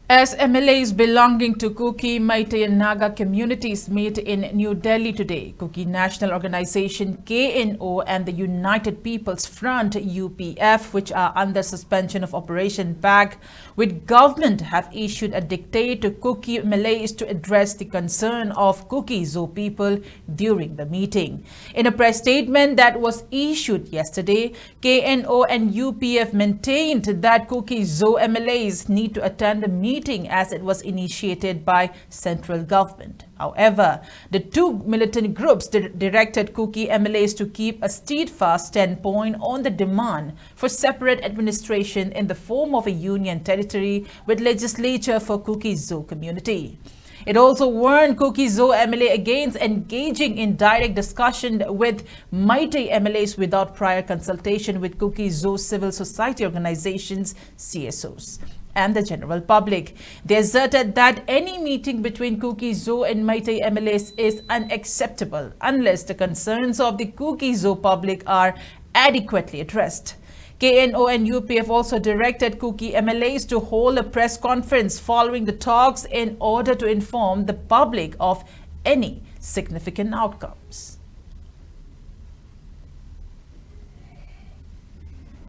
As MLAs belonging to Kuki, Meetei and Naga communities meet in New Delhi today, Kuki National Organization KNO and the United People's Front UPF, which are under suspension of Operation Bag, with government have issued a dictate to Kuki MLAs to address the concern of KUKI-ZO people during the meeting. In a press statement that was issued yesterday, KNO and UPF maintained that KUKI-ZO MLAs need to attend the meeting as it was initiated by central government. However, the two militant groups directed Kuki MLAs to keep a steadfast standpoint on the demand for separate administration in the form of a union territory with legislature for KUKI-ZO community. It also warned KUKI-ZO MLA against engaging in direct discussion with Meetei MLAs without prior consultation with KUKI-ZO civil society organizations, CSOs, and the general public. They asserted that any meeting between KUKI-ZO and Meetei MLAs is unacceptable unless the concerns of the KUKI-ZO public are adequately addressed. KNO and UPF also directed Kuki MLAs to hold a press conference following the talks in order to inform the public of any significant outcomes.